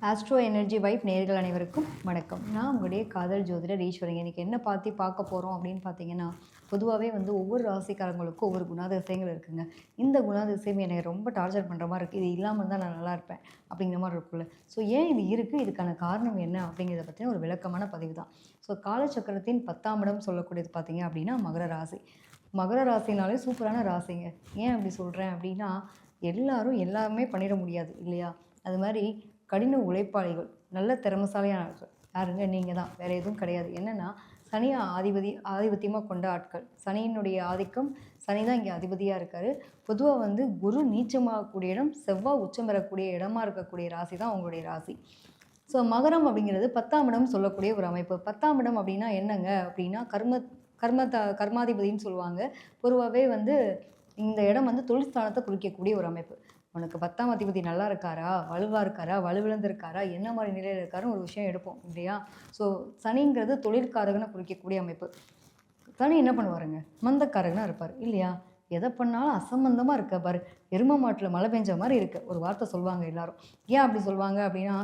Astro energy vibe நேயர்கள் அனைவருக்கும் வணக்கம். நான் உங்களுடைய காதல் ஜோதிடர் ஈஸ்வரிங்க. இன்றைக்கி என்ன பார்க்க போகிறோம் அப்படின்னு பார்த்தீங்கன்னா, பொதுவாகவே வந்து ஒவ்வொரு ராசிக்காரங்களுக்கும் ஒவ்வொரு குணாதிசயங்கள் இருக்குங்க. இந்த குணாதிசயம் என்னை ரொம்ப டார்ச்சர் பண்ணுற மாதிரி இருக்குது. இது இல்லாமல் இருந்தால் நான் நல்லா இருப்பேன் அப்படிங்கிற மாதிரி இருக்குல்ல. ஸோ ஏன் இது இருக்குது, இதுக்கான காரணம் என்ன அப்படிங்கிறத பற்றின ஒரு விளக்கமான பதிவு தான். ஸோ காலச்சக்கரத்தின் 10ஆம் இடம் சொல்லக்கூடியது பார்த்தீங்க அப்படின்னா மகர ராசி. மகர ராசினாலே சூப்பரான ராசிங்க. ஏன் அப்படி சொல்கிறேன் அப்படின்னா, எல்லாரும் எல்லாமே பண்ணிட முடியாது இல்லையா? அது மாதிரி கடின உழைப்பாளிகள், நல்ல திறமைசாலியானவர்கள் யாருங்க? நீங்கள் தான், வேறு எதுவும் கிடையாது. என்னென்னா சனி ஆதிபத்தியமாக கொண்ட ஆட்கள். சனியினுடைய ஆதிக்கம், சனி தான் இங்கே அதிபதியாக இருக்கார். பொதுவாக வந்து குரு நீச்சமாகக்கூடிய இடம், செவ்வாய் உச்சம் பெறக்கூடிய இடமா இருக்கக்கூடிய ராசி தான் உங்களுடைய ராசி. ஸோ மகரம் அப்படிங்கிறது 10ஆம் இடம் சொல்லக்கூடிய ஒரு அமைப்பு. 10ஆம் இடம் அப்படின்னா என்னங்க அப்படின்னா கர்மாதிபதினு சொல்லுவாங்க. பொதுவாகவே வந்து இந்த இடம் வந்து தொழில் ஸ்தானத்தை குறிக்கக்கூடிய ஒரு அமைப்பு. உனக்கு 10ஆம் அதிபதி நல்லா இருக்காரா, வலுவாக இருக்காரா, வலுவிழந்திருக்காரா, என்ன மாதிரி நிலையில் இருக்காருன்னு ஒரு விஷயம் எடுப்போம் இல்லையா? ஸோ சனிங்கிறது தொழிற்காரகனை குறிக்கக்கூடிய அமைப்பு. சனி என்ன பண்ணுவாருங்க, மந்தக்காரகனாக இருப்பார் இல்லையா? எதை பண்ணாலும் அசம்பந்தமாக இருக்க பாரு, எரும மாட்டில் மழை பெஞ்ச மாதிரி இருக்கு, ஒரு வார்த்தை சொல்லுவாங்க எல்லாரும். ஏன் அப்படி சொல்லுவாங்க அப்படின்னா,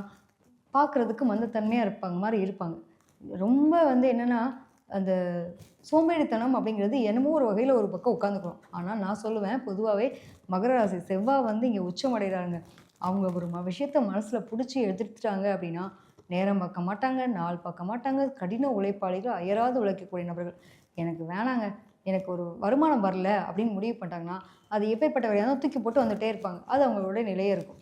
பார்க்குறதுக்கு மந்தத்தன்மையாக இருப்பாங்க மாதிரி இருப்பாங்க. ரொம்ப வந்து என்னென்னா, அந்த சோம்பேறித்தனம் அப்படிங்கிறது என்னமோ ஒரு வகையில் ஒரு பக்கம் உட்காந்துக்கணும். ஆனால் நான் சொல்லுவேன், பொதுவாகவே மகர ராசி செவ்வாய் வந்து இங்கே உச்சம் அடைகிறாங்க. அவங்க ஒரு விஷயத்த மனசில் பிடிச்சி எடுத்துட்டாங்க அப்படின்னா, நேரம் பார்க்க மாட்டாங்க, நாள் பார்க்க மாட்டாங்க, கடின உழைப்பாளிகள், அயராது உழைக்கக்கூடிய நபர்கள். எனக்கு வேணாங்க, எனக்கு ஒரு வருமானம் வரல அப்படின்னு முடிவு பண்ணிட்டாங்கன்னா, அது எப்பேற்பட்ட வழியாக தான் தூக்கி போட்டு வந்துகிட்டே இருப்பாங்க. அது அவங்களோட நிலையே இருக்கும்.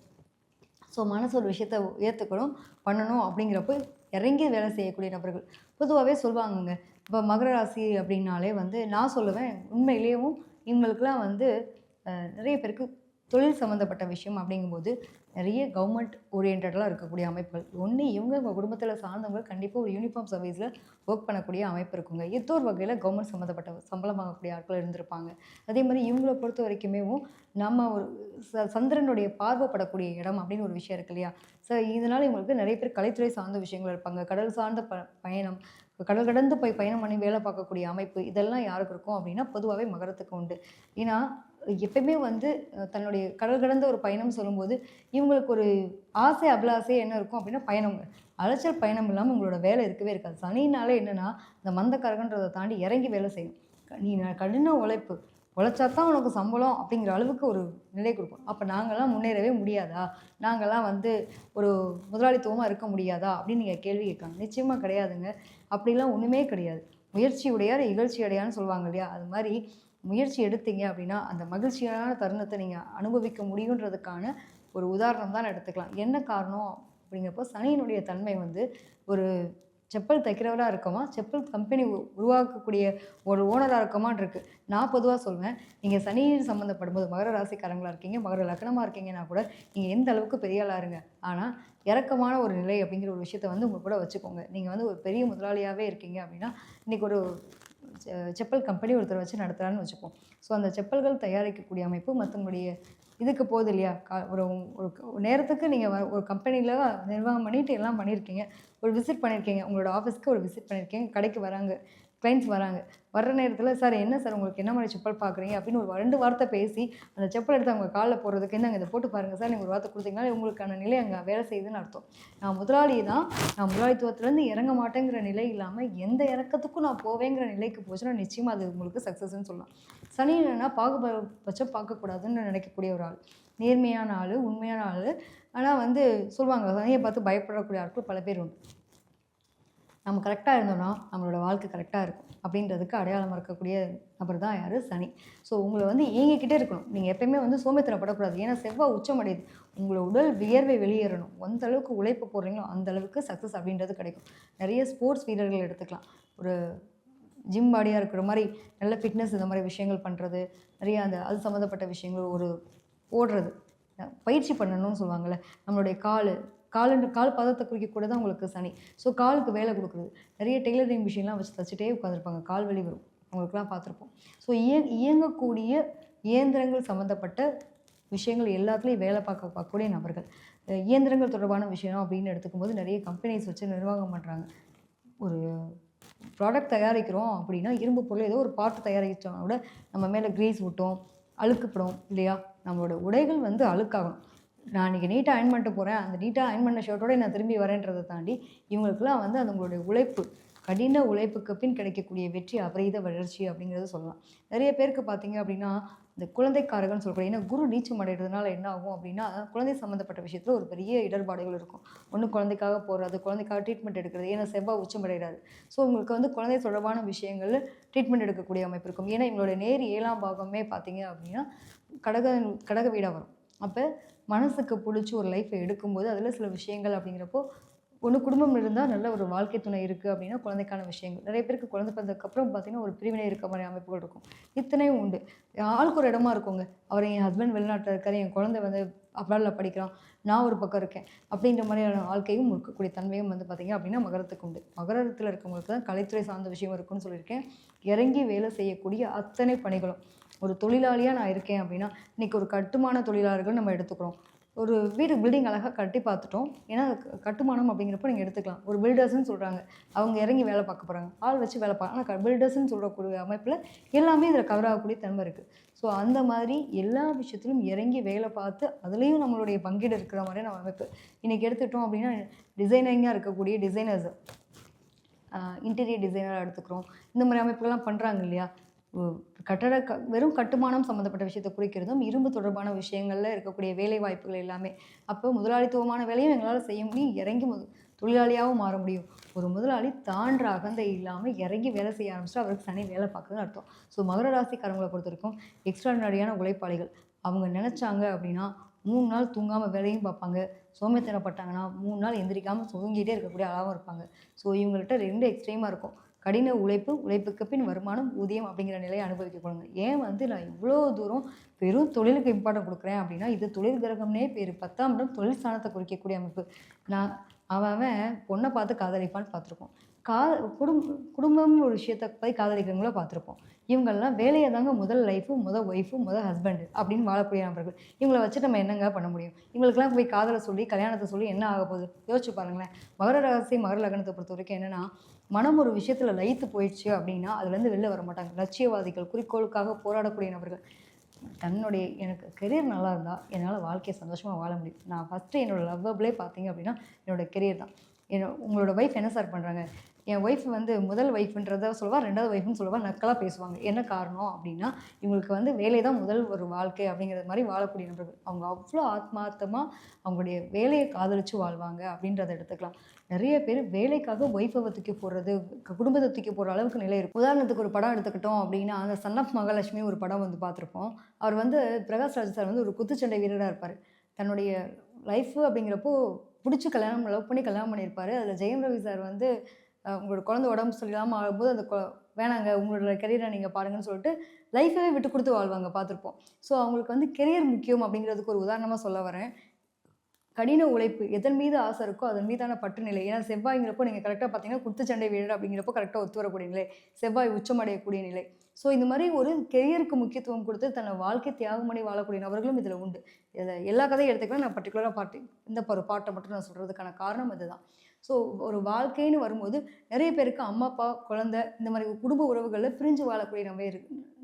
ஸோ மனசு ஒரு விஷயத்த ஏற்றுக்கணும், பண்ணணும் அப்படிங்கிறப்போ இறங்கி வேலை செய்யக்கூடிய நபர்கள். பொதுவாகவே சொல்லுவாங்கங்க, இப்போ மகர ராசி அப்படின்னாலே வந்து நான் சொல்லுவேன், உண்மையிலேயும் இவங்களுக்கெல்லாம் வந்து நிறைய பேருக்கு தொழில் சம்மந்தப்பட்ட விஷயம் அப்படிங்கும்போது நிறைய கவர்மெண்ட் ஓரியன்டாக இருக்கக்கூடிய அமைப்புகள். ஒன்று இவங்க குடும்பத்தில் சார்ந்தவங்க கண்டிப்பாக ஒரு யூனிஃபார்ம் சர்வீஸில் ஒர்க் பண்ணக்கூடிய அமைப்பு இருக்குங்க. ஏதோ ஒரு வகையில் கவர்மெண்ட் சம்மந்தப்பட்ட சம்பளம் வாங்கக்கூடிய ஆட்கள் இருந்திருப்பாங்க. அதே மாதிரி இவங்களை பொறுத்த வரைக்குமே நம்ம ஒரு சந்திரனுடைய பார்வைப்படக்கூடிய இடம் அப்படின்னு ஒரு விஷயம் இருக்கு இல்லையா? ஸோ இதனால் இவங்களுக்கு நிறைய பேர் கலைத்துறை சார்ந்த விஷயங்கள் இருப்பாங்க. கடல் சார்ந்த பயணம், கடல் கடந்து போய் பயணம் பண்ணி வேலை பார்க்கக்கூடிய அமைப்பு, இதெல்லாம் யாருக்கு இருக்கும் அப்படின்னா பொதுவாகவே மகரத்துக்கு உண்டு. ஏன்னா எப்பயுமே வந்து தன்னுடைய கடல் கடந்த ஒரு பயணம் சொல்லும்போது இவங்களுக்கு ஒரு ஆசை அபிலாசை என்ன இருக்கும் அப்படின்னா பயணங்க. அலைச்சல் பயணம் இல்லாமல் உங்களோட வேலை இருக்கவே இருக்காது. சனினாலே என்னென்னா இந்த மந்தக்காரகன்றதை தாண்டி இறங்கி வேலை செய்யணும். நீ கடின உழைப்பு உழைச்சா தான் உனக்கு சம்பளம் அப்படிங்கிற அளவுக்கு ஒரு நிலை கொடுக்கும். அப்போ நாங்கள்லாம் முன்னேறவே முடியாதா, நாங்கள்லாம் வந்து ஒரு முதலாளித்துவமாக இருக்க முடியாதா அப்படின்னு நீங்கள் கேள்வி கேட்கலாம். நிச்சயமாக கிடையாதுங்க. அப்படிலாம் ஒன்றுமே கிடையாது. முயற்சி உடையார் இகழ்ச்சி அடையான்னு சொல்லுவாங்க இல்லையா? அது மாதிரி முயற்சி எடுத்தீங்க அப்படின்னா அந்த மகிழ்ச்சியான தருணத்தை நீங்கள் அனுபவிக்க முடியுன்றதுக்கான ஒரு உதாரணம் தான் எடுத்துக்கலாம். என்ன காரணம் அப்படிங்கிறப்போ சனியினுடைய தன்மை வந்து ஒரு செப்பல் தைக்கிறவராக இருக்கமா, செப்பல் கம்பெனி உருவாக்கக்கூடிய ஒரு ஓனராக இருக்கமான் இருக்குது. நான் பொதுவாக சொல்வேன், நீங்கள் சனி சம்மந்தப்படும்போது மகர ராசிக்காரங்களாக இருக்கீங்க, மகர லக்னமாக இருக்கீங்கன்னா கூட நீங்கள் எந்த அளவுக்கு பெரிய ஆளாக இருங்க. ஆனால் இறக்கமான ஒரு நிலை அப்படிங்கிற ஒரு விஷயத்த வந்து உங்கள் கூட வச்சுக்கோங்க. நீங்கள் வந்து ஒரு பெரிய முதலாளியாகவே இருக்கீங்க அப்படின்னா, இன்றைக்கி ஒரு செப்பல் கம்பெனி ஒருத்தர் வச்சு நடத்துகிறான்னு வச்சுப்போம். ஸோ அந்த செப்பல்கள் தயாரிக்கக்கூடிய அமைப்பு மற்றவங்களுடைய இதுக்கு போகுது இல்லையா? ஒரு ஒரு நேரத்துக்கு நீங்கள் ஒரு கம்பெனியில் நிர்வாகம் பண்ணிவிட்டு எல்லாம் பண்ணியிருக்கீங்க, ஒரு விசிட் பண்ணியிருக்கீங்க, உங்களோட ஆஃபீஸ்க்கு ஒரு விசிட் பண்ணியிருக்கீங்க, கடைக்கு வராங்க, கிளைண்ட்ஸ் வராங்க. வர்ற நேரத்தில் சார் என்ன சார் உங்களுக்கு என்ன மாதிரி செப்பல் பார்க்குறீங்க அப்படின்னு ஒரு 2 வார்த்தை பேசி அந்த செப்பல் எடுத்து அவங்க காலில் போடுறதுக்கு இந்தாங்க இதை போட்டு பாருங்கள் சார் நீங்கள் ஒரு வார்த்தை கொடுத்தீங்கன்னா உங்களுக்கான நிலை அங்கே வேலை செய்யுதுன்னு அர்த்தம். நான் முதலாளி தான், நான் முதலாளித்துவத்துலேருந்து இறங்க மாட்டேங்கிற நிலை இல்லாமல் எந்த இறக்கத்துக்கும் நான் போவேங்கிற நிலைக்கு போச்சுன்னா நிச்சயமாக அது உங்களுக்கு சக்ஸஸ்ன்னு சொல்லலாம். சனி என்னென்னா பாகுபட்சம் பார்க்கக்கூடாதுன்னு நினைக்கக்கூடிய ஒரு ஆள், நேர்மையான ஆள், உண்மையான ஆள். ஆனால் வந்து சொல்லுவாங்க சனியை பார்த்து பயப்படக்கூடிய ஆட்கள் பல பேர் உண்டு. நம்ம கரெக்டாக இருந்தோம்னா நம்மளோட வாழ்க்கை கரெக்டாக இருக்கும் அப்படின்றதுக்கு அடையாளம் இருக்கக்கூடிய நபர் தான் யார்? சனி. ஸோ உங்களை வந்து இயங்கிக்கிட்டே இருக்கணும். நீங்கள் எப்பயுமே வந்து சோம்பேத்தனப்படக்கூடாது. ஏன்னா செவ்வாய் உச்சமடையுது. உங்களோட உடல் வியர்வை வெளியேறணும். எந்த அளவுக்கு உழைப்பு போடுறீங்களோ அந்த அளவுக்கு சக்ஸஸ் அப்படின்றது கிடைக்கும். நிறைய ஸ்போர்ட்ஸ் வீரர்கள் எடுத்துக்கலாம். ஒரு ஜிம் பாடியாக இருக்கிற மாதிரி நல்ல ஃபிட்னஸ் இந்த மாதிரி விஷயங்கள் பண்ணுறது, நிறைய அது சம்மந்தப்பட்ட விஷயங்கள், ஒரு ஓடுறது, பயிற்சி பண்ணணும்னு சொல்லுவாங்கள்ல. நம்மளுடைய கால் பதத்தை குறிக்கக்கூட தான் உங்களுக்கு சனி. ஸோ காலுக்கு வேலை கொடுக்குறது. நிறைய டெய்லரிங் மிஷின்லாம் வச்சு தச்சுட்டே உட்காந்துருப்பாங்க. கால் வலி வரும். அவங்களுக்குலாம் பார்த்துருப்போம். ஸோ இயங்கக்கூடிய இயந்திரங்கள் சம்மந்தப்பட்ட விஷயங்கள் எல்லாத்துலேயும் வேலை பார்க்கக்கூடிய நபர்கள். இயந்திரங்கள் தொடர்பான விஷயம் அப்படின்னு எடுத்துக்கும்போது நிறைய கம்பெனிஸ் வச்சு நிர்வாகம் பண்ணுறாங்க. ஒரு ப்ராடக்ட் தயாரிக்கிறோம் அப்படின்னா இரும்பு பொருள் ஏதோ ஒரு பார்ட் தயாரித்தோம்னா கூட நம்ம மேலே கிரீஸ் விட்டோம், அழுக்குப்படும் இல்லையா? நம்மளோட உடைகள் வந்து அழுக்காகணும். நான் இன்றைக்கி நீட்டாக அயர்ன் பண்ணிட்டு போகிறேன், அந்த நீட்டாக அயர்ன் பண்ண ஷர்ட்டோட நான் திரும்பி வரேன்றதை தாண்டி இவங்களுக்கெல்லாம் வந்து அவங்களுடைய உழைப்பு, கடின உழைப்புக்கு பின் கிடைக்கக்கூடிய வெற்றி அபரீத வளர்ச்சி அப்படிங்கிறத சொல்லலாம். நிறைய பேருக்கு பார்த்தீங்க அப்படின்னா, இந்த குழந்தைக்காரகன்னு சொல்லக்கூடிய, ஏன்னா குரு நீச்சம் அடைகிறதுனால என்ன ஆகும் அப்படின்னா, குழந்தை சம்மந்தப்பட்ட விஷயத்தில் ஒரு பெரிய இடர்பாடுகள் இருக்கும். ஒன்று குழந்தைக்காக போகிறது, குழந்தைக்காக ட்ரீட்மெண்ட் எடுக்கிறது, ஏன்னா செவ்வாய் உச்சம் அடைகிறாரு. ஸோ உங்களுக்கு வந்து குழந்தை தொடர்பான விஷயங்கள் ட்ரீட்மெண்ட் எடுக்கக்கூடிய அமைப்பு இருக்கும். ஏன்னா இவங்களுடைய நேர் 7ஆம் பாகமே பார்த்தீங்க அப்படின்னா கடக கடக வீடாக வரும். அப்போ மனசுக்கு பிடிச்சி ஒரு லைஃப்பை எடுக்கும்போது அதில் சில விஷயங்கள் அப்படிங்கிறப்போ, ஒன்று குடும்பம் இருந்தால் நல்ல ஒரு வாழ்க்கை துணை இருக்குது அப்படின்னா குழந்தைக்கான விஷயங்கள். நிறைய பேருக்கு குழந்தை பிறந்ததுக்கப்புறம் பார்த்தீங்கன்னா ஒரு பிரிவினை இருக்க மாதிரி அமைப்புகள் இருக்கும். இத்தனையும் உண்டு. ஆளுக்கு ஒரு இடமா இருக்குங்க. அவர் என் ஹஸ்பண்ட் வெளிநாட்டில் இருக்காரு, என் குழந்தை வந்து அப்ராடில் படிக்கிறான், நான் ஒரு பக்கம் இருக்கேன் அப்படின்ற மாதிரியான வாழ்க்கையும் இருக்கக்கூடிய தன்மையும் வந்து பார்த்திங்க அப்படின்னா மகரத்துக்கு உண்டு. மகரத்தில் இருக்கவங்களுக்கு தான் கலைத்துறை சார்ந்த விஷயம் இருக்குன்னு சொல்லியிருக்கேன். இறங்கி வேலை செய்யக்கூடிய அத்தனை பணிகளும், ஒரு தொழிலாளியாக நான் இருக்கேன் அப்படின்னா, இன்றைக்கி ஒரு கட்டுமான தொழிலாளர்கள் நம்ம எடுத்துக்கிறோம். ஒரு வீடு பில்டிங் அழகாக கட்டி பார்த்துட்டோம். ஏன்னா கட்டுமானம் அப்படிங்கிறப்போ நீங்கள் எடுத்துக்கலாம். ஒரு பில்டர்ஸ்ன்னு சொல்கிறாங்க. அவங்க இறங்கி வேலை பார்க்க போகிறாங்க. ஆள் வச்சு வேலை பார்க்க, ஆனால் பில்டர்ஸ்ன்னு சொல்லக்கூடிய அமைப்பில் எல்லாமே இதில் கவர் ஆகக்கூடிய தன்மை இருக்குது. ஸோ அந்த மாதிரி எல்லா விஷயத்திலும் இறங்கி வேலை பார்த்து அதுலேயும் நம்மளுடைய பங்கீடு இருக்கிற மாதிரியான அமைப்பு. இன்றைக்கி எடுத்துக்கிட்டோம் அப்படின்னா டிசைனிங்காக இருக்கக்கூடிய டிசைனர்ஸ், இன்டீரியர் டிசைனராக எடுத்துக்கிறோம். இந்த மாதிரி அமைப்புகள்லாம் பண்ணுறாங்க இல்லையா? வெறும் கட்டுமானம் சம்மந்தப்பட்ட விஷயத்தை குறிக்கிறதும், இரும்பு தொடர்பான விஷயங்களில் இருக்கக்கூடிய வேலை வாய்ப்புகள் எல்லாமே. அப்போ முதலாளித்துவமான வேலையும் எங்களால் செய்ய முடியும், இறங்கி தொழிலாளியாகவும் மாற முடியும். ஒரு முதலாளி தான்ற அகந்தை இல்லாமல் இறங்கி வேலை செய்ய ஆரம்பிச்சிட்டு அவருக்கு சனி வேலை பார்க்குதுன்னு அர்த்தம். ஸோ மகர ராசிக்காரங்களை பொறுத்த வரைக்கும் எக்ஸ்ட்ராடினரியான உழைப்பாளிகள். அவங்க நினச்சாங்க அப்படின்னா 3 நாள் தூங்காமல் வேலையும் பார்ப்பாங்க. சோம்பேறித்தனப்பட்டாங்கன்னா 3 நாள் எந்திரிக்காமல் தூங்கிட்டே இருக்கக்கூடிய ஆளாகவும் இருப்பாங்க. ஸோ இவங்கள்ட்ட 2 எக்ஸ்ட்ரீமாக இருக்கும். கடின உழைப்பு, உழைப்புக்கு பின் வருமானம், ஊதியம் அப்படிங்கிற நிலையை அனுபவிக்கப்படுங்க. ஏன் வந்து நான் இவ்வளோ தூரம் வெறும் தொழிலுக்கு இம்பார்ட்டன்ட் கொடுக்குறேன் அப்படின்னா, இது தொழில் கிரகம்னே பேர். 10ஆம் இடம் தொழில் ஸ்தானத்தை குறிக்கக்கூடிய அமைப்பு. நான் அவன் பொண்ணை பார்த்து காதலிப்பான்னு பார்த்துருக்கோம். கா குடும்பம்னு ஒரு விஷயத்தை போய் காதலிக்கிறவங்கள பார்த்துருப்போம். இவங்கெல்லாம் வேலையை தாங்க முதல் லைஃபு, ஒய்ஃபு, ஹஸ்பண்டு அப்படின்னு வாழக்கூடிய நபர்கள். இவங்கள வச்சு நம்ம என்னங்க பண்ண முடியும்? இவங்களுக்கெல்லாம் போய் காதலை சொல்லி, கல்யாணத்தை சொல்லி என்ன ஆக போகுது? யோசிச்சு பாருங்களேன். மகர ராசி, மகர லக்னத்தை பொறுத்த வரைக்கும் என்னென்னா, மனம் ஒரு விஷயத்தில் லயித்து போயிடுச்சு அப்படின்னா அதுலேருந்து வெளில வர மாட்டாங்க. லட்சியவாதிகள், குறிக்கோளுக்காக போராடக்கூடிய நபர்கள். தன்னுடைய எனக்கு கெரியர் நல்லா இருந்தால் என்னால் வாழ்க்கையை சந்தோஷமாக வாழ முடியும். நான் ஃபஸ்ட்டு என்னோடய லவ்வபிளே பார்த்தீங்க அப்படின்னா என்னோடய கெரியர் தான். உங்களோட ஒய்ஃப் என்ன சார் பண்ணுறாங்க? என் ஒய்ஃப் வந்து முதல் ஒய்ஃப்ன்றதை சொல்லுவா, 2வது ஒய்ஃப்னு சொல்லுவா, நக்கலாக பேசுவாங்க. என்ன காரணம் அப்படின்னா, இவங்களுக்கு வந்து வேலை தான் முதல் ஒரு வாழ்க்கை அப்படிங்கிறது மாதிரி வாழக்கூடிய நபர்கள். அவங்க அவ்வளோ ஆத்மார்த்தமாக அவங்களுடைய வேலையை காதலித்து வாழ்வாங்க அப்படின்றத எடுத்துக்கலாம். நிறைய பேர் வேலைக்காக ஒய்ஃபை தூக்கி போடுறது, குடும்பத்தை தூக்கி போடுற அளவுக்கு நிலை இருக்கும். உதாரணத்துக்கு ஒரு படம் எடுத்துக்கிட்டோம் அப்படின்னா, அந்த சன் ஆஃப் மகாலட்சுமி ஒரு படம் வந்து பார்த்துருப்போம். அவர் வந்து பிரகாஷ் ராஜ் சார் வந்து ஒரு குத்துச்சண்டை வீரராக இருப்பார். தன்னுடைய லைஃபு அப்படிங்கிறப்போ பிடிச்சி லவ் பண்ணி கல்யாணம் பண்ணியிருப்பார். அதில் ஜெயம் ரவி சார் வந்து உங்களோட குழந்தை உடம்பு சரியில்லாமல் ஆகும்போது அந்த வேணாங்க உங்களோட கெரியரை நீங்கள் பாருங்கன்னு சொல்லிட்டு லைஃபவே விட்டு கொடுத்து வாழ்வாங்க, பார்த்துருப்போம். ஸோ அவங்களுக்கு வந்து கெரியர் முக்கியம் அப்படிங்கிறதுக்கு ஒரு உதாரணமாக சொல்ல வரேன். கடின உழைப்பு, எதன் மீது ஆசை இருக்கோ அதன் மீதான பற்று நிலை. ஏன்னா செவ்வாய்ங்கிறப்போ நீங்கள் கரெக்டாக பார்த்தீங்கன்னா குத்துச்சண்டை வீரர் அப்படிங்கிறப்போ கரெக்டாக ஒத்து வரக்கூடிய நிலை, செவ்வாய் உச்சமடையக்கூடிய நிலை. ஸோ இந்த மாதிரி ஒரு கெரியருக்கு முக்கியத்துவம் கொடுத்து தன்னை வாழ்க்கை தியாகம் பண்ணி வாழக்கூடிய நபர்களும் இதில் உண்டு. இதில் எல்லா கதையும் எடுத்துக்கலாம், நான் பர்டிகுலராக இந்த ஒரு பாட்டை மட்டும் நான் சொல்கிறதுக்கான காரணம் இதுதான். ஸோ ஒரு வாழ்க்கைன்னு வரும்போது நிறைய பேருக்கு அம்மா, அப்பா, குழந்தை இந்த மாதிரி குடும்ப உறவுகளில் பிரிஞ்சு வாழக்கூடிய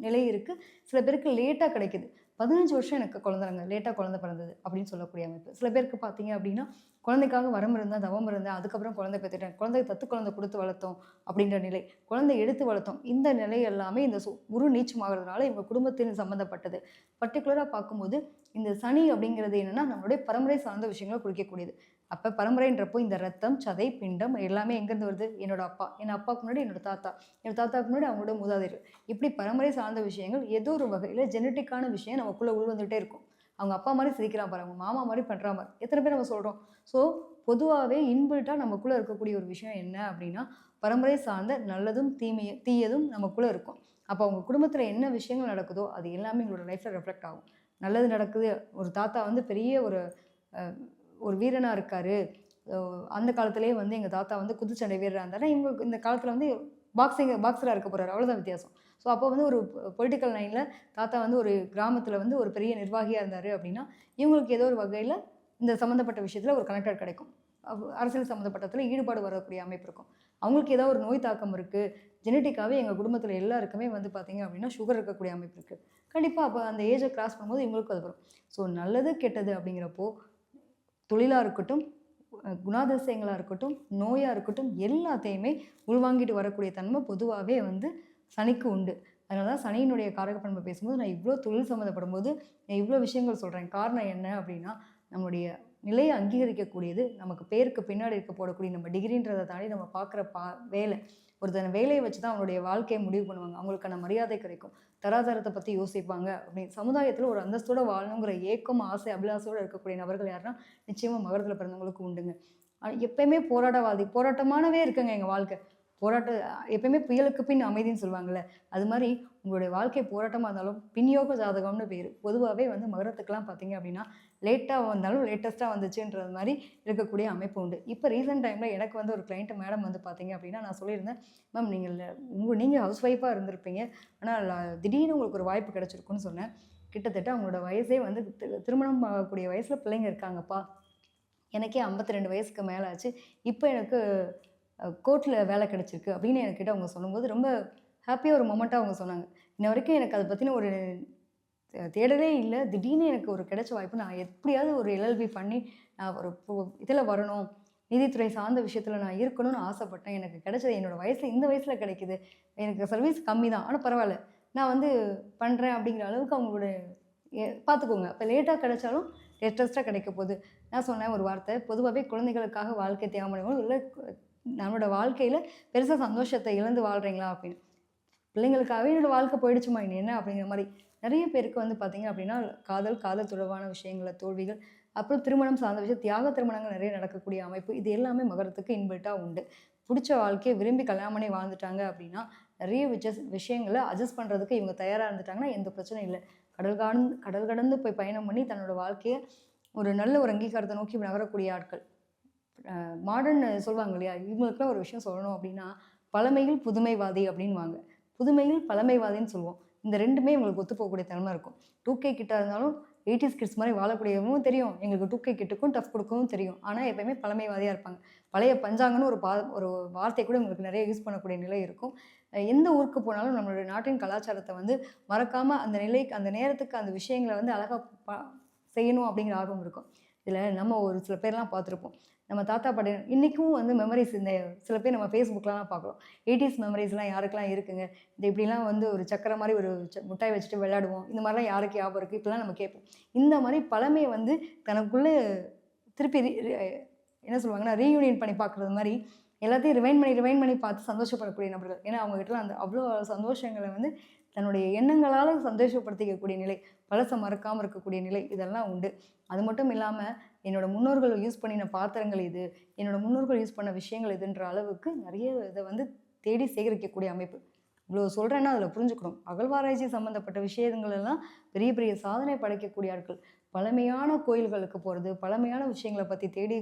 நிலை இருக்குது. சில பேருக்கு லேட்டாக கிடைக்குது. 15 வருஷம் எனக்கு குழந்தைங்க லேட்டாக குழந்தை பிறந்தது அப்படின்னு சொல்லக்கூடிய அமைப்பு. சில பேருக்கு பார்த்தீங்க அப்படின்னா குழந்தைக்காக வரம் இருந்தேன், தவம் இருந்தேன், அதுக்கப்புறம் குழந்தை பெற்றுட்டேன், குழந்தை தத்து குழந்தை கொடுத்து வளர்த்தோம் அப்படின்ற நிலை, குழந்தை எடுத்து வளர்த்தோம், இந்த நிலை எல்லாமே இந்த குரு நீச்சமாகிறதுனால இவங்க குடும்பத்தின் சம்மந்தப்பட்டது. பர்டிகுலராக பார்க்கும்போது இந்த சனி அப்படிங்கிறது என்னென்னா நம்மளுடைய பரம்பரை சார்ந்த விஷயங்களை குறிக்கக்கூடியது. அப்போ பரம்பரைன்றப்போ இந்த ரத்தம், சதை, பிண்டம் எல்லாமே எங்கேருந்து வருது? என்னோட அப்பா, என் அப்பாவுக்கு முன்னாடி என்னோட தாத்தா, என்னோட தாத்தாவுக்கு முன்னாடி அவங்களோட மூதாதையர். இப்படி பரம்பரை சார்ந்த விஷயங்கள் ஏதோ ஒரு வகையில் ஜெனட்டிக்கான விஷயம் நமக்குள்ளே உள்வந்துகிட்டே இருக்கும். அவங்க அப்பா மாதிரி சிரிக்கிறான் பாரு, அவங்க மாமா மாதிரி பண்ணுறா மாதிரி எத்தனை பேர் நம்ம சொல்கிறோம். ஸோ பொதுவாகவே இன்பில்ட்டாக நமக்குள்ளே இருக்கக்கூடிய ஒரு விஷயம் என்ன அப்படின்னா, பரம்பரை சார்ந்த நல்லதும் தீயதும் நமக்குள்ளே இருக்கும். அப்போ அவங்க குடும்பத்தில் என்ன விஷயங்கள் நடக்குதோ அது எல்லாமே எங்களோட லைஃப்பில் ரெஃப்ளெக்ட் ஆகும். நல்லது நடக்குது, ஒரு தாத்தா வந்து பெரிய ஒரு வீரனாக இருக்கார், அந்த காலத்திலே வந்து எங்கள் தாத்தா வந்து குத்துச்சண்டை வீரராக இருந்தாருன்னா இவங்க இந்த காலத்தில் வந்து பாக்ஸராக இருக்க போகிறாரு, அவ்வளோதான் வித்தியாசம். ஸோ அப்போ வந்து ஒரு பொலிட்டிக்கல் லைனில் தாத்தா வந்து ஒரு கிராமத்தில் வந்து ஒரு பெரிய நிர்வாகியாக இருந்தார் அப்படின்னா இவங்களுக்கு ஏதோ ஒரு வகையில் இந்த சம்மந்தப்பட்ட விஷயத்தில் ஒரு கனெக்டட் கிடைக்கும். அரசியல் சம்மந்தப்பட்டத்துல ஈடுபாடு வரக்கூடிய அமைப்பு இருக்கும். அவங்களுக்கு ஏதாவது ஒரு நோய் தாக்கம் இருக்குது, ஜெனட்டிக்காகவே எங்கள் குடும்பத்தில் எல்லாருக்குமே வந்து பார்த்தீங்க அப்படின்னா சுகர் இருக்கக்கூடிய அமைப்பு இருக்குது. கண்டிப்பாக அப்போ அந்த ஏஜை கிராஸ் பண்ணும்போது இவங்களுக்கும் அது வரும். ஸோ நல்லது கெட்டது அப்படிங்கிறப்போ தொழிலாக இருக்கட்டும், குணாதிசயங்களா இருக்கட்டும், நோயா இருக்கட்டும், எல்லாத்தையுமே உள்வாங்கிட்டு வரக்கூடிய தன்மை பொதுவாவே வந்து சனிக்கு உண்டு. அதனால தான் சனியினுடைய காரக பண்பை பேசும்போது நான் இவ்ளோ தொழில் சம்மந்தப்படும்போது நான் இவ்ளோ விஷயங்கள் சொல்றேன். காரணம் என்ன அப்படின்னா, நம்முடைய நிலைய அங்கீகரிக்கக்கூடியது, நமக்கு பேருக்கு பின்னாடி இருக்க போடக்கூடிய நம்ம டிகிரின்றத தாண்டி நம்ம பார்க்குற வேலை. ஒருத்தன் வேலைய வச்சு தான் அவனுடைய வாழ்க்கைய முடிவு பண்ணுவாங்க. அவங்களுக்கான மரியாதை கிடைக்கும். தராதரத்த பத்தி யோசிப்பாங்க அப்படின்னு. சமுதாயத்தில ஒரு அந்தஸ்தோட வாழணுங்கிற ஏக்கம், ஆசை, அபிலாசையோட இருக்கக்கூடிய நபர்கள் யாருன்னா, நிச்சயமா மகரத்தில பிறந்தவங்களுக்கு உண்டுங்க. எப்பயுமே போராட்டவாதி. போராட்டமானவே இருக்குங்க எங்க வாழ்க்கை. எப்பயுமே புயலுக்கு பின் அமைதின்னு சொல்லுவாங்கல்ல. அது மாரி உங்களுடைய வாழ்க்கை போராட்டமா இருந்தாலும், பின்யோக ஜாதகம்னு பேரு. பொதுவாவே வந்து மகரத்துக்குலாம் பார்த்தீங்க அப்படின்னா, லேட்டா வந்தாலும் லேட்டஸ்ட்டா வந்துச்சுன்றது மாரி இருக்கக்கூடிய அமைப்பு உண்டு. இப்ப ரீசென்ட் டைம்ல எனக்கு வந்து ஒரு கிளையண்ட் மேடம் வந்து பார்த்தீங்க அப்படின்னா, நான் சொல்லியிருந்தேன், மேம் நீங்க ஹவுஸ் ஒய்ஃபா இருந்திருப்பீங்க. ஆனா திடீர்னு உங்களுக்கு ஒரு வாய்ப்பு கிடைச்சிருக்குன்னு சொன்னேன். கிட்டத்தட்ட அவங்களோட வயசே வந்து திருமணம் ஆகக்கூடிய வயசுல பிள்ளைங்க இருக்காங்கப்பா. எனக்கே 52 வயசுக்கு மேல ஆச்சு. இப்ப எனக்கு கோர்ட்ல வேலை கிடைச்சிருக்கு அப்படின்னு என்கிட்ட அவங்க சொல்லும்போது, ரொம்ப ஹேப்பியா ஒரு மொமெண்ட்டா அவங்க சொன்னாங்க. இன்ன வரைக்கும் எனக்கு அத பத்தின ஒரு தேடலே இல்ல. திடீர்னு எனக்கு ஒரு கிடைச்ச வாய்ப்பு. நான் எப்படியாவது ஒரு எல்எல்பி பண்ணி நான் ஒரு இதில வரணும். நீதித்துறை சார்ந்த விஷயத்தில நான் இருக்கணும்னு ஆசைப்பட்டேன். எனக்கு கிடைச்சது என்னோட வயசுல இந்த வயசுல கிடைக்குது. எனக்கு சர்வீஸ் கம்மி தான். ஆனா பரவால்ல. நான் வந்து பண்றேன் அப்படிங்கிற அளவுக்கு அவங்களோட பார்த்துக்கோங்க. அப்ப லேட்டா கிடைச்சாலும் லேட்டஸ்ட்டா கிடைக்க போகுது. நான் சொன்னேன் ஒரு வார்த்தை. பொதுவாவே குழந்தைகளுக்காக வாழ்க்கை தியாகம் பண்ணுவோம். இல்ல நம்மளோட வாழ்க்கையில பெருசா சந்தோஷத்த இழந்து வாழ்றீங்களா அப்படின்னு. பிள்ளைங்களுக்காகவே என்னோட வாழ்க்கை போயிடுச்சுமா இனி என்ன அப்படிங்கிற மாரி. நெறைய பேருக்கு வந்து பார்த்தீங்க அப்படின்னா, காதல் தொடர்பான விஷயங்கள்ல தோல்விகள், அப்புறம் திருமணம் சார்ந்த விஷயம், தியாக திருமணங்கள் நெறைய நடக்கக்கூடிய அமைப்பு. இது எல்லாமே மகரத்துக்கு இன்பில்ட்டா உண்டு. புடிச்ச வாழ்க்கைய விரும்பி கல்யாணம் பண்ணி வாழ்ந்துட்டாங்க அப்படின்னா, நெறைய விஷயங்கள அட்ஜஸ்ட் பண்றதுக்கு இவங்க தயாரா இருந்துட்டாங்கன்னா, எந்த பிரச்சனையும் இல்ல. கடல் கடந்து போய் பயணம் பண்ணி தன்னோட வாழ்க்கைய ஒரு நல்ல ஒரு அங்கீகாரத்த நோக்கி நகரக்கூடிய ஆட்கள். மாடர்ன் சொல்லுவாங்க இல்லையா? இவங்களுக்குலாம் ஒரு விஷயம் சொல்லணும் அப்படின்னா, பழமையில் புதுமைவாதி அப்படின்னுவாங்க. புதுமையில் பழமைவாதின்னு சொல்லுவோம். இந்த 2மே இவங்களுக்கு ஒத்து போகக்கூடிய தன்மை இருக்கும். 2கே கிட்டா இருந்தாலும் 80ஸ் கிட்ஸ் மாரி வாழக்கூடியவங்களும் தெரியும். எங்களுக்கு 2கே கிட்டுக்கும் டஃப் குடுக்கவும் தெரியும். ஆனா எப்பயுமே பழமைவாதியா இருப்பாங்க. பழைய பஞ்சாங்கன்னு ஒரு வார்த்தை கூட இவங்களுக்கு நெறைய யூஸ் பண்ணக்கூடிய நிலை இருக்கும். எந்த ஊருக்கு போனாலும் நம்மளுடைய நாட்டின் கலாச்சாரத்த வந்து மறக்காம அந்த நிலைக்கு அந்த நேரத்துக்கு அந்த விஷயங்கள வந்து அழகா செய்யணும் அப்படிங்கிற ஆர்வம் இருக்கும். இதில நம்ம ஒரு சில பேர்லாம் பார்த்துருப்போம். நம்ம தாத்தா, பாட்டி இன்னைக்கும் வந்து மெமரீஸ் இந்த சில பேர் நம்ம Facebookலலாம் பார்க்குறோம். 80ஸ் மெமரீஸ்லாம் யாருக்கெல்லாம் இருக்குங்க? இந்த இப்படிலாம் வந்து ஒரு சக்கர மாரி ஒரு முட்டாய் வச்சுட்டு விளையாடுவோம். இந்த மாரிலாம் யாருக்கு ஞாபகம் இருக்கு? இப்படிலாம் நம்ம கேட்போம். இந்த மாரி பழமைய வந்து தனக்குள்ள திருப்பி என்ன சொல்லுவாங்கன்னா, ரீயூனியன் பண்ணி பார்க்குறது மாரி எல்லாத்தையும் ரிவைண்ட் பண்ணி பார்த்து சந்தோஷப்படக்கூடிய நபர்கள். ஏன்னா, அவங்க கிட்டலாம் அந்த அவ்வளோ சந்தோஷங்கள வந்து தன்னுடைய எண்ணங்களால சந்தோஷப்படுத்திக்கக்கூடிய நிலை, பழச மறக்காம இருக்கக்கூடிய நிலை இதெல்லாம் உண்டு. அது மட்டும் இல்லாம, என்னோட முன்னோர்கள் யூஸ் பண்ணின பாத்திரங்கள் இது, என்னோட முன்னோர்கள் யூஸ் பண்ண விஷயங்கள் இதுன்ற அளவுக்கு நெறைய இத வந்து தேடி சேகரிக்கக்கூடிய அமைப்பு. இவ்வளோ சொல்றேன்னா அதில புரிஞ்சுக்கணும். அகழ்வாராய்ச்சி சம்மந்தப்பட்ட விஷயங்கள் எல்லாம் பெரிய பெரிய சாதனை படைக்கக்கூடிய ஆட்கள். பழமையான கோயில்களுக்கு போறது, பழமையான விஷயங்கள பத்தி தேடி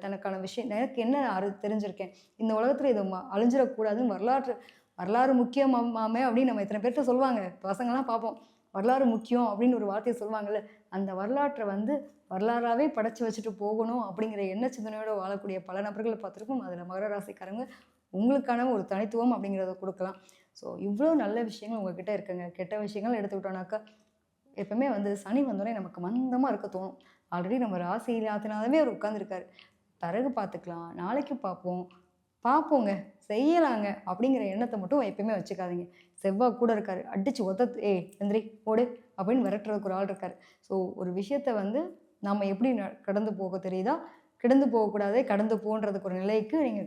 தனக்கான விஷயம் எனக்கு என்ன தெரிஞ்சிருக்கேன். இந்த உலகத்தில இது அழிஞ்சிடக்கூடாதுன்னு வரலாறு முக்கியமாமே அப்படின்னு நம்ம எத்தனை பேர்ட்ட சொல்லுவாங்க. பசங்கலாம் பார்ப்போம். வரலாறு முக்கியம் அப்படின்னு ஒரு வார்த்தைய சொல்லுவாங்கல்ல. அந்த வரலாற்ற வந்து வரலாறாவே படைச்சு வச்சுட்டு போகணும் அப்படிங்கிற எண்ண சிந்தனையோட வாழக்கூடிய பல நபர்கள பார்த்துருக்கோம். அதில மகர ராசிக்காரங்க உங்களுக்கான ஒரு தனித்துவம் அப்படிங்கிறத குடுக்கலாம். ஸோ இவ்ளோ நல்ல விஷயங்கள் உங்ககிட்ட இருக்குங்க. கெட்ட விஷயங்கள் எடுத்துக்கிட்டோம்னாக்கா, எப்பவுமே வந்து சனி வந்தோனே நமக்கு மந்தமா இருக்க தோணும். ஆல்ரெடி நம்ம ராசிநாதனாவே அவர் உட்கார்ந்துருக்காரு. பிறகு பார்த்துக்கலாம். நாளைக்கு பார்ப்போம். பார்ப்போங்க. செய்யலாங்க. அப்படிங்கிற எண்ணத்த மட்டும் எப்பயுமே வச்சுக்காதீங்க. செவ்வாய் கூட இருக்காரு. அடிச்சு "ஏய் எந்திரி, ஓடு" அப்படின்னு விரட்டுறதுக்கு ஒரு ஆள் இருக்காரு. ஸோ ஒரு விஷயத்த வந்து நாம எப்படி கடந்து போக தெரியுதா? கிடந்து போகக்கூடாது, கடந்து போன்றதுக்கு ஒரு நிலைக்கு நீங்க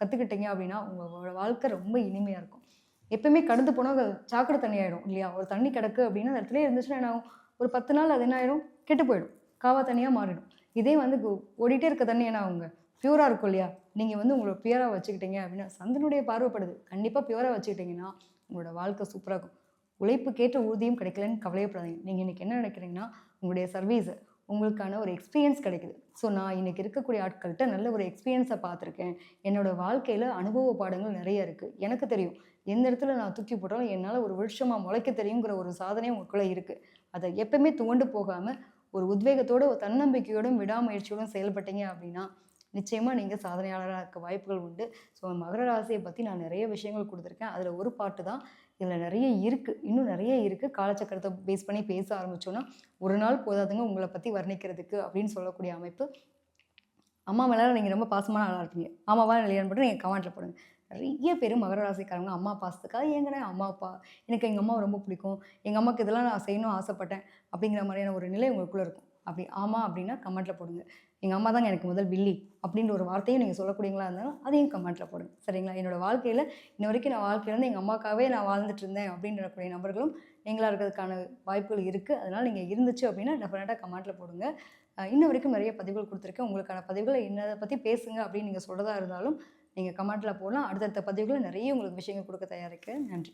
கத்துக்கிட்டீங்க அப்படின்னா, உங்களோட வாழ்க்கை ரொம்ப இனிமையா இருக்கும். எப்பயுமே கடந்து போனா சாக்கடை தண்ணி ஆயிடும் இல்லையா? ஒரு தண்ணி கிடக்கு அப்படின்னா, அந்த இடத்துலயே இருந்துச்சுன்னா என்ன ஆகும்? ஒரு 10 நாள் அது என்ன ஆயிடும்? கெட்டு போயிடும். காவா தண்ணியா மாறிடும். இதே வந்து ஓடிட்டே இருக்க தண்ணி என்ன ஆகுங்க? பியூரா இருக்கும் இல்லையா? நீங்க வந்து உங்கள பியூரா வச்சுக்கிட்டீங்க அப்படின்னா, சந்திரனுடைய பார்வைப்படுது. கண்டிப்பா பியூரா வச்சுக்கிட்டீங்கன்னா, உங்களோட வாழ்க்கை சூப்பரா இருக்கும். உழைப்புக்கேற்ற ஊதியம் கிடைக்கலன்னு கவலையப்படாதீங்க. நீங்க இன்னைக்கு என்ன நினைக்கிறீங்கன்னா, உங்களுடைய சர்வீஸ் உங்களுக்கான ஒரு எக்ஸ்பீரியன்ஸ் கிடைக்குது. ஸோ நான் இன்னைக்கு இருக்கக்கூடிய ஆட்கள்ட்ட நல்ல ஒரு எக்ஸ்பீரியன்ஸ பார்த்துருக்கேன். என்னோட வாழ்க்கையில அனுபவ பாடங்கள் நெறைய இருக்கு. எனக்கு தெரியும். எந்த இடத்துல நான் தூக்கி போட்டாலும் என்னால ஒரு விருட்சமா முளைக்க தெரியுங்கிற ஒரு சாதனை உங்களுக்குள்ள இருக்கு. அத எப்பவுமே துவண்டு போகாம, ஒரு உத்வேகத்தோட, ஒரு தன்னம்பிக்கையோடும், விடாமுயற்சியோடும் செயல்பட்டீங்க அப்படின்னா, நிச்சயமாக நீங்கள் சாதனையாளராக இருக்க வாய்ப்புகள் உண்டு. ஸோ மகர ராசியை பற்றி நான் நிறைய விஷயங்கள் கொடுத்துருக்கேன். அதில் ஒரு பாட்டு தான். இதில் நிறைய இருக்குது, இன்னும் நிறைய இருக்குது. காலச்சக்கரத்தை பேஸ் பண்ணி பேச ஆரம்பித்தோன்னா ஒரு நாள் போதாதுங்க உங்களை பற்றி வர்ணிக்கிறதுக்கு அப்படின்னு சொல்லக்கூடிய அமைப்பு. அம்மா மேலே நீங்கள் ரொம்ப பாசமான ஆளாக இருப்பீங்க. ஆமாவா இல்லையான்னு மட்டும் நீங்கள் கமெண்ட்டில் போடுங்க. நிறைய பேர் மகர ராசிக்காரங்க அம்மா பாசத்துக்காக ஏங்கண்ணே அம்மா அப்பா எனக்கு எங்கள் அம்மாவை ரொம்ப பிடிக்கும், எங்கள் அம்மாவுக்கு இதெல்லாம் நான் செய்யணும்னு ஆசைப்பட்டேன் அப்படிங்கிற மாதிரியான ஒரு நிலை உங்களுக்குள்ளே இருக்கும். அப்படி ஆமாம் அப்படின்னா கமெண்ட்டில் போடுங்க. எங்கள் அம்மா தாங்க எனக்கு முதல் வில்லி அப்படின்ற ஒரு வார்த்தையும் நீங்கள் சொல்லக்கூடியங்களா இருந்தாலும் அதையும் கமெண்ட்டில் போடுங்க. சரிங்களா? என்னோடய வாழ்க்கையில் இன்ன வரைக்கும் நான் வாழ்க்கையில் வந்து எங்கள் அம்மாக்காகவே நான் வாழ்ந்துட்டு இருந்தேன் அப்படின்றக்கூடிய நபர்களும் நீங்களாக இருக்கிறதுக்கான வாய்ப்புகள் இருக்குது. அதனால் நீங்கள் இருந்துச்சு அப்படின்னா டெஃபினட்டாக கமெண்ட்டில் போடுங்க. இன்ன வரைக்கும் நிறைய பதிவுகள் கொடுத்துருக்கேன். உங்களுக்கான பதிவுகளை என்னதை பற்றி பேசுங்க அப்படின்னு நீங்கள் சொல்கிறதா இருந்தாலும் நீங்கள் கமெண்ட்டில் போடலாம். அடுத்தடுத்த பதிவுகளில் நிறைய உங்களுக்கு விஷயங்கள் கொடுக்க தயாரிக்கிறேன். நன்றி.